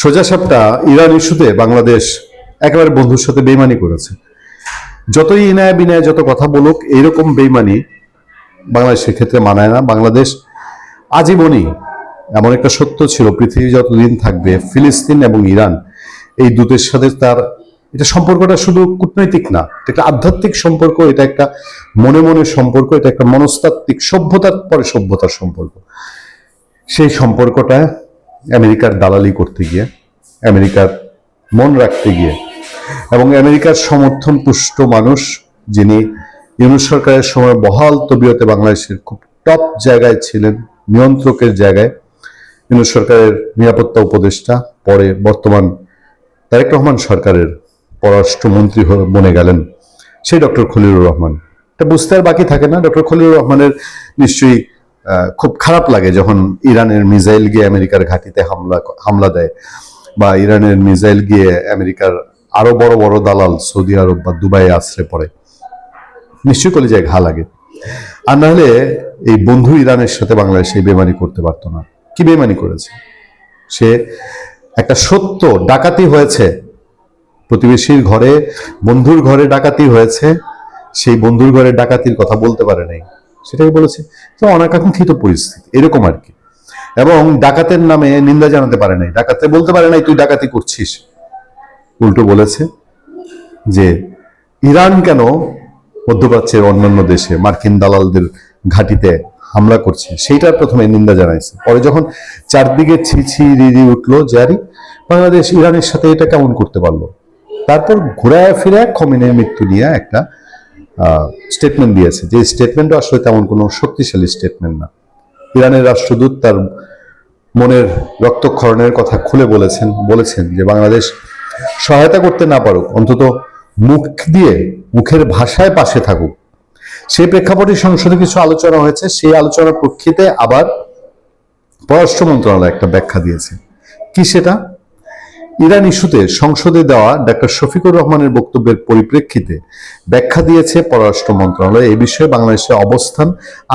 সোজাসাপটা Iran ইস্যুতে বাংলাদেশ একেবারে বন্ধুর সাথে বেইমানি করেছে। যতই ইনায় বিনায় যত কথা বলুক, এইরকম বেইমানি বাংলাদেশের ক্ষেত্রে মানায় না। বাংলাদেশ আজীবনই, এমন একটা সত্য ছিল, পৃথিবী যতদিন থাকবে ফিলিস্তিন এবং ইরান এই দুটোর সাথে তার এটা সম্পর্কটা শুধু কূটনৈতিক না, এটা একটা আধ্যাত্মিক সম্পর্ক, এটা একটা মনে মনে সম্পর্ক, এটা একটা মনস্তাত্ত্বিক সভ্যতার পরে সভ্যতার সম্পর্ক। সেই সম্পর্কটা আমেরিকার দালালি করতে গিয়ে, আমেরিকার মন রাখতে গিয়ে এবং আমেরিকার সমর্থন পুষ্ট মানুষ যিনি ইউনূস সরকারের সময় বহাল তবিয়তে বাংলাদেশের খুব টপ জায়গায় ছিলেন, নিয়ন্ত্রকের জায়গায়, ইউনূস সরকারের নিরাপত্তা উপদেষ্টা, পরে বর্তমান তারেক রহমান সরকারের পররাষ্ট্রমন্ত্রী বনে গেলেন, সেই ডক্টর খলিলুর রহমান। এটা বুঝতে আর বাকি থাকে না। ডক্টর খলিলুর রহমানের নিশ্চয়ই খুব খারাপ লাগে যখন ইরানের মিসাইল গিয়ে আমেরিকার ঘাঁটিতে হামলা দেয়, বা ইরানের মিসাইল গিয়ে আমেরিকার আরো বড় বড় দালাল সৌদি আরব বা দুবাইয়ে আশ্রয় পড়ে। নিশ্চয়ই কলিজায় ঘা লাগে। আর না হলে এই বন্ধু ইরানের সাথে বাংলাদেশ এই বেমানি করতে পারতো না। কি বেমানি করেছে সে? একটা সত্য, ডাকাতি হয়েছে, প্রতিবেশীর ঘরে, বন্ধুর ঘরে ডাকাতি হয়েছে, সেই বন্ধুর ঘরে ডাকাতির কথা বলতে পারে নাই, সেটাই বলেছে। তো অনাকাঙ্ক্ষিত পরিস্থিতি এরকম আর কি। এবং ডাকাতের নামে নিন্দা জানাতে পারে নাই, ডাকাতে বলতে পারে নাই তুই ডাকাতি করছিস। উল্টো বলেছে যে ইরান কেন মধ্যপ্রাচ্যের অন্যান্য দেশে মার্কিন দালালদের ঘাঁটিতে হামলা করছে, সেইটার প্রথমে নিন্দা জানাইছে। পরে যখন চারদিকে ছি রিরি উঠলো, জারি বাংলাদেশ ইরানের সাথে এটা কেমন করতে পারলো, তারপর ঘুরায় ফিরে খোমেনির মৃত্যু নিয়ে একটা স্টেটমেন্ট দিয়েছে, যে স্টেটমেন্টটা আসলে তেমন কোনো শক্তিশালী স্টেটমেন্ট না। ইরানের রাষ্ট্রদূত তার মনের রক্তক্ষরণের কথা খুলে বলেছেন যে বাংলাদেশ সহায়তা করতে না পারুক, অন্তত মুখ দিয়ে, মুখের ভাষায় পাশে থাকুক। সেই প্রেক্ষাপটে সংসদে কিছু আলোচনা হয়েছে। সেই আলোচনার প্রেক্ষিতে আবার পররাষ্ট্র মন্ত্রণালয় একটা ব্যাখ্যা দিয়েছে। কি সেটা? ইরান ইস্যুতে সংসদে দেওয়া ডক্টর শফিকুর রহমানের বক্তব্যের পরিপ্রেক্ষিতে ব্যাখ্যা দিয়েছে পররাষ্ট্র মন্ত্রণালয়। এই বিষয়ে বাংলাদেশের অবস্থান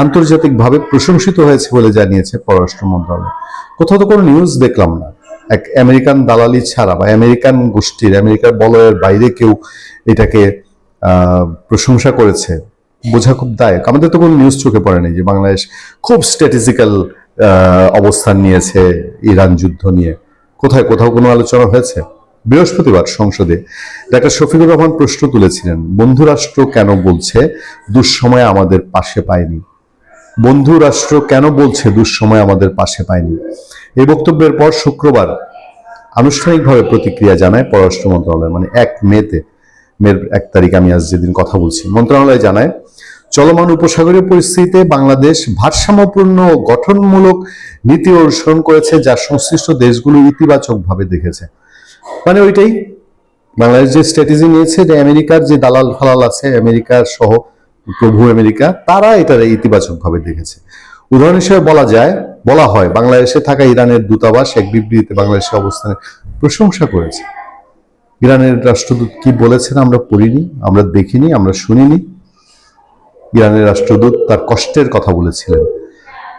আন্তর্জাতিকভাবে প্রশংসিত হয়েছে বলে জানিয়েছে পররাষ্ট্র মন্ত্রণালয়। কোথাও তো কোনো নিউজ দেখলাম না এক আমেরিকান দালালি ছাড়া বা আমেরিকান গোষ্ঠীর, আমেরিকার বলয়ের বাইরে কেউ এটাকে প্রশংসা করেছে। বোঝা খুব দায়ক। আমাদের তো কোনো নিউজ চোখে পড়েনি যে বাংলাদেশ খুব স্ট্র্যাটেজিক্যাল অবস্থান নিয়েছে ইরান যুদ্ধ নিয়ে। কোথাও কোনো আলোচনা হয়েছে? বৃহস্পতিবার সংসদে ডক্টর শফিকুর রহমান প্রশ্ন তুলেছিলেন, বন্ধু রাষ্ট্র কেন বলছে দুঃসময়ে আমাদের পাশে পায়নি? বন্ধু রাষ্ট্র কেন বলছে দুঃসময় আমাদের পাশে পায়নি? এই বক্তব্যের পর শুক্রবার আনুষ্ঠানিকভাবে প্রতিক্রিয়া জানায় পররাষ্ট্র মন্ত্রণালয়, মানে 1 মেতে, মের 1 তারিখ, আমি আজ যেদিন কথা বলছি। মন্ত্রণালয় জানায়, চলমান উপসাগরীয় পরিস্থিতিতে বাংলাদেশ ভারসাম্যপূর্ণ গঠনমূলক নীতি অনুসরণ করেছে, যা সংশ্লিষ্ট দেশগুলো ইতিবাচকভাবে দেখেছে। মানে ওইটাই বাংলাদেশ যে স্ট্র্যাটেজি নিয়েছে, যে আমেরিকার যে দালাল ফালাল আছে, আমেরিকার সহ প্রভু আমেরিকা, তারা এটার ইতিবাচকভাবে দেখেছে। উদাহরণ হিসেবে বলা হয় বাংলাদেশে থাকা ইরানের দূতাবাস এক বিবৃতিতে বাংলাদেশের অবস্থানের প্রশংসা করেছে। ইরানের রাষ্ট্রদূত কি বলেছেন আমরা পড়িনি, আমরা দেখিনি, আমরা শুনিনি। ইরানের রাষ্ট্রদূত তার কষ্টের কথা বলেছিলেন।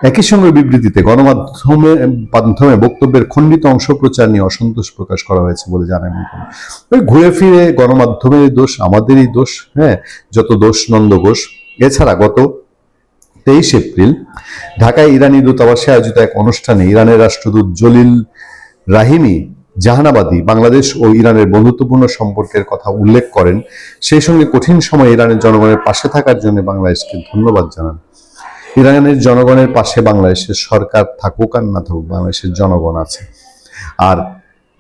একই সঙ্গে বিবৃতিতে গণমাধ্যমে বক্তব্যের খণ্ডিত অংশ প্রচার নিয়ে অসন্তোষ প্রকাশ করা হয়েছে বলে জানায় মন্ত্রণালয়। ওই ঘুরে ফিরে গণমাধ্যমের দোষ, আমাদেরই দোষ, হ্যাঁ, যত দোষ নন্দ ঘোষ। এছাড়া গত 23 এপ্রিল ঢাকায় ইরানি দূতাবাসে আয়োজিত এক অনুষ্ঠানে ইরানের রাষ্ট্রদূত জলিল রাহিমি জাহানাবাদী বাংলাদেশ ও ইরানের বন্ধুত্বপূর্ণ সম্পর্কের কথা উল্লেখ করেন। সেই সঙ্গে কঠিন সময়ে ইরানের জনগণের পাশে থাকার জন্য বাংলাদেশকে ধন্যবাদ জানান। ইরানের জনগণের পাশে বাংলাদেশের সরকার থাকুক আর না থাকুক, বাংলাদেশের জনগণ আছে। আর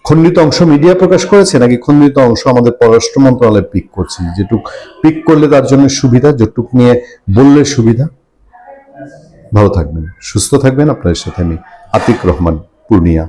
খণ্ডিত অংশ মিডিয়া প্রকাশ করেছে, নাকি খণ্ডিত অংশ আমাদের পররাষ্ট্র মন্ত্রণালয় পিক করছে? যেটুক পিক করলে তার জন্য সুবিধা, যেটুক নিয়ে বললে সুবিধা। ভালো থাকবেন, সুস্থ থাকবেন। আপনাদের সাথে আমি আতিক রহমান, পূর্ণিয়া।